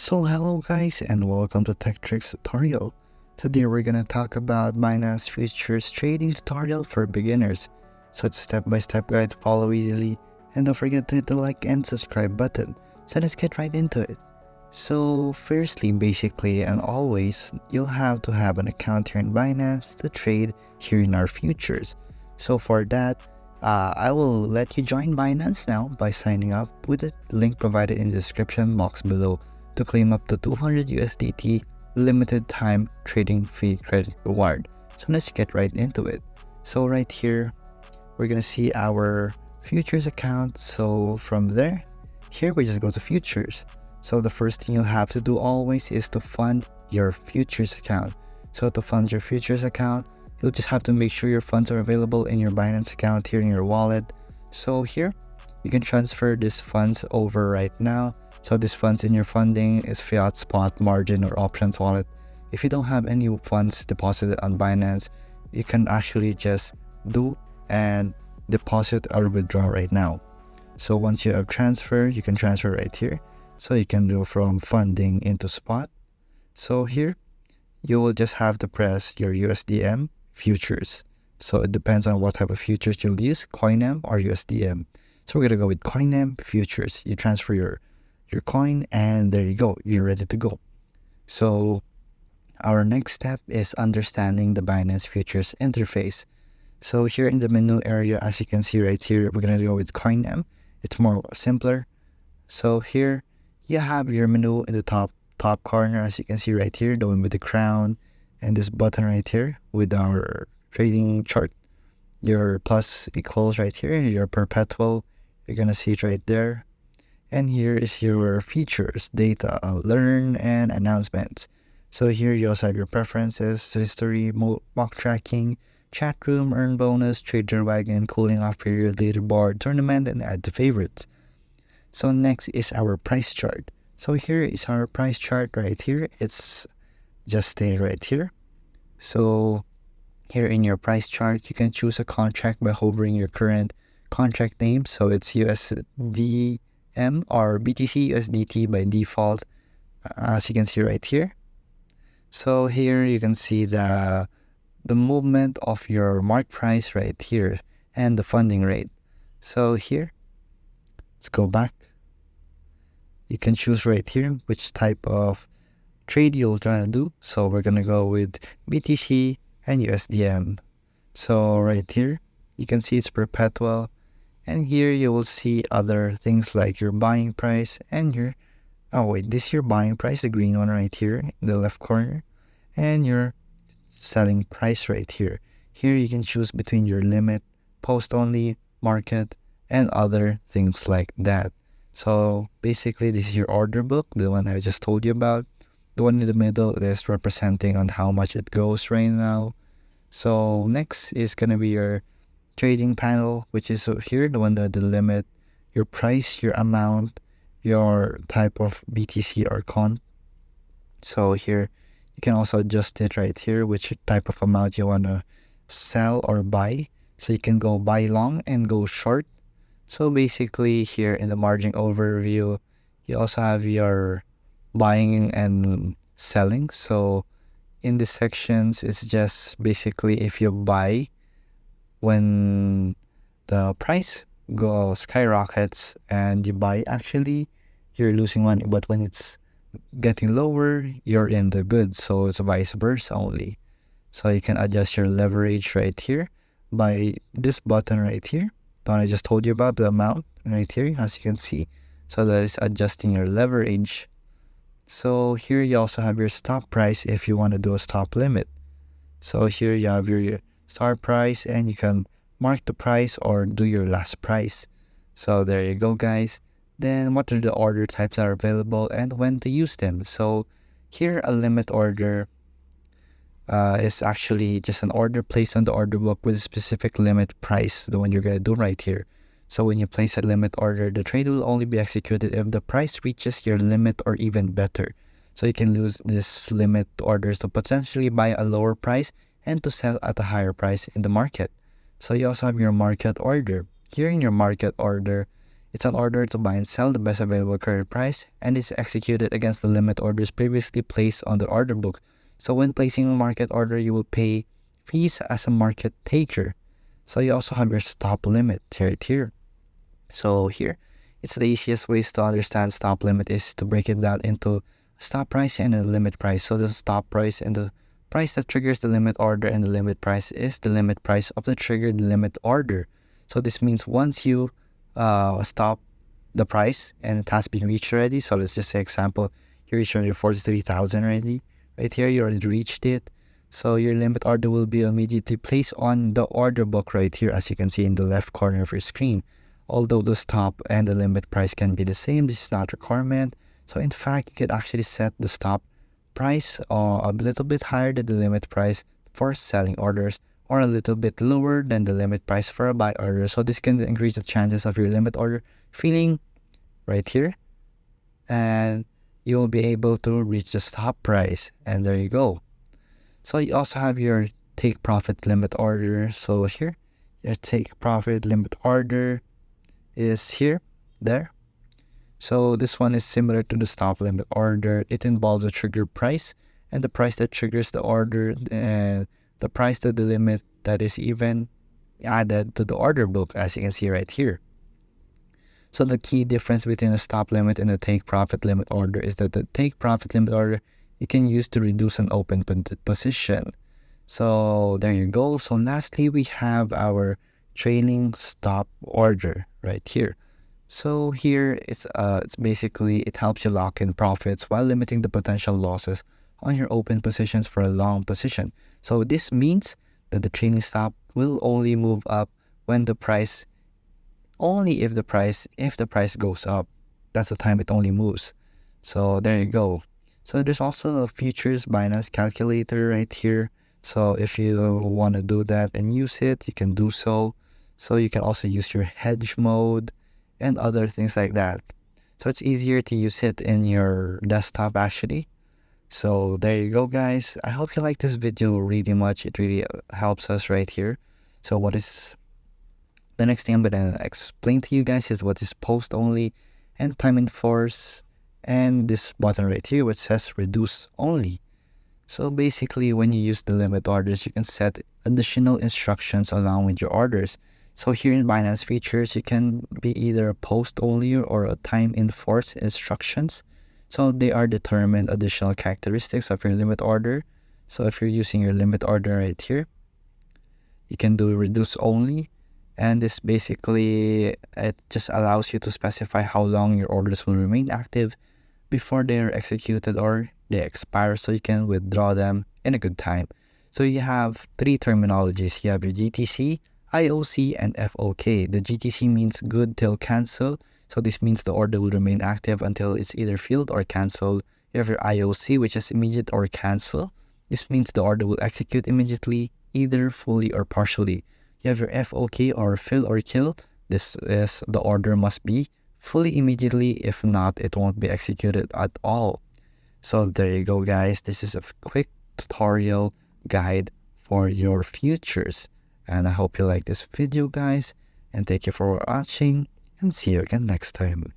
So hello guys and welcome to Tech Tricks tutorial. Today we're gonna talk about Binance futures trading tutorial for beginners. So it's a step-by-step guide to follow easily, and don't forget to hit the like and subscribe button. So let's get right into it. So firstly, basically and always, you'll have to have an account here in Binance to trade here in our futures. So for that, I will let you join Binance now by signing up with the link provided in the description box below to claim up to 200 USDT limited time trading fee credit reward. So let's get right into it. So right here, we're gonna see our futures account. So from there, here we just go to futures. So the first thing you'll have to do always is to fund your futures account. So to fund your futures account, you'll just have to make sure your funds are available in your Binance account here in your wallet. So here, you can transfer these funds over right now. So these funds in your funding is fiat, spot, margin, or options wallet. If you don't have any funds deposited on Binance, you can actually just do and deposit or withdraw right now. So once you have transferred, you can transfer right here. So you can do from funding into spot. So here, you will just have to press your USDM futures. So it depends on what type of futures you'll use, CoinM or USDM. So we're gonna go with CoinM futures. You transfer your coin and there you go, you're ready to go. So our next step is understanding the Binance futures interface. So here in the menu area, as you can see right here, we're gonna go with CoinM. It's more simpler. So here you have your menu in the top corner, as you can see right here, the one with the crown and this button right here with our trading chart. Your plus equals right here, your perpetual, you're gonna see it right there. And here is your features, data, learn, and announcements. So here you also have your preferences, history, mock tracking, chat room, earn bonus, trader wagon, cooling off period, leaderboard, tournament, and add to favorites. So next is our price chart. So here is our price chart right here. It's just stated right here. So here in your price chart, you can choose a contract by hovering your current contract name. So it's USD or BTC USDT by default, as you can see right here. So here you can see the movement of your mark price right here and the funding rate. So here, let's go back. You can choose right here which type of trade you're trying to do. So we're gonna go with BTC and USDM. So right here, you can see it's perpetual. And here you will see other things like your buying price and your, this is your buying price, the green one right here in the left corner, and your selling price right here. Here you can choose between your limit, post only, market, and other things like that. So basically this is your order book, the one I just told you about. The one in the middle is representing on how much it goes right now. So next is gonna be your trading panel, which is here, the one that the limit, your price, your amount, your type of BTC or con. So here you can also adjust it right here, which type of amount you want to sell or buy. So you can go buy long and go short. So basically here in the margin overview, you also have your buying and selling. So in the sections, it's just basically if you buy when the price skyrockets and you buy, actually you're losing money, but when it's getting lower, you're in the good. So it's vice versa only. So you can adjust your leverage right here by this button right here, the one I just told you about, the amount right here, as you can see. So that is adjusting your leverage. So here you also have your stop price if you want to do a stop limit. So here you have your start price and you can mark the price or do your last price. So there you go guys. Then what are the order types that are available and when to use them? So here a limit order is actually just an order placed on the order book with a specific limit price, the one you're going to do right here. So when you place a limit order, the trade will only be executed if the price reaches your limit or even better. So you can use this limit orders to potentially buy a lower price and to sell at a higher price in the market. So you also have your market order. Here in your market order, It's an order to buy and sell the best available current price, and is executed against the limit orders previously placed on the order book. So when placing a market order, you will pay fees as a market taker. So you also have your stop limit right here. So here, it's the easiest ways to understand stop limit is to break it down into stop price and a limit price. So the stop price and the price that triggers the limit order, and the limit price is the limit price of the triggered limit order. So this means once you stop the price and it has been reached already. So let's just say example, you reached already 43,000 already. Right here, you already reached it. So your limit order will be immediately placed on the order book right here, as you can see in the left corner of your screen. Although the stop and the limit price can be the same, this is not a requirement. So in fact, you could actually set the stop price a little bit higher than the limit price for selling orders, or a little bit lower than the limit price for a buy order. So this can increase the chances of your limit order filling right here, and you will be able to reach the stop price, and there you go. So you also have your take profit limit order. So here, your take profit limit order is here, there. So this one is similar to the stop limit order. It involves the trigger price and the price that triggers the order, and the price to the limit that is even added to the order book, as you can see right here. So the key difference between a stop limit and a take profit limit order is that the take profit limit order you can use to reduce an open position. So there you go. So lastly, we have our trailing stop order right here. So here it's basically it helps you lock in profits while limiting the potential losses on your open positions for a long position. So this means that the trailing stop will only move up when the price, only if the price goes up. That's the time it only moves. So there you go. So there's also a futures Binance calculator right here. So if you want to do that and use it, you can do so. So you can also use your hedge mode and other things like that. So it's easier to use it in your desktop actually. So there you go, guys. I hope you like this video really much. It really helps us right here. So what is the next thing I'm gonna explain to you guys is what is post only and time enforce, and this button right here which says reduce only. So basically, when you use the limit orders, you can set additional instructions along with your orders. So here in Binance features, you can be either a post only or a time enforce instructions. So they are determined additional characteristics of your limit order. So if you're using your limit order right here, you can do reduce only. And this basically, it just allows you to specify how long your orders will remain active before they are executed or they expire, so you can withdraw them in a good time. So you have three terminologies. You have your GTC, IOC, and FOK. The GTC means good till cancel. So this means the order will remain active until it's either filled or canceled. You have your IOC, which is immediate or cancel. This means the order will execute immediately, either fully or partially. You have your FOK, or fill or kill. This is the order must be fully immediately. If not, it won't be executed at all. So there you go, guys. This is a quick tutorial guide for your futures. And I hope you like this video, guys. And thank you for watching. And see you again next time.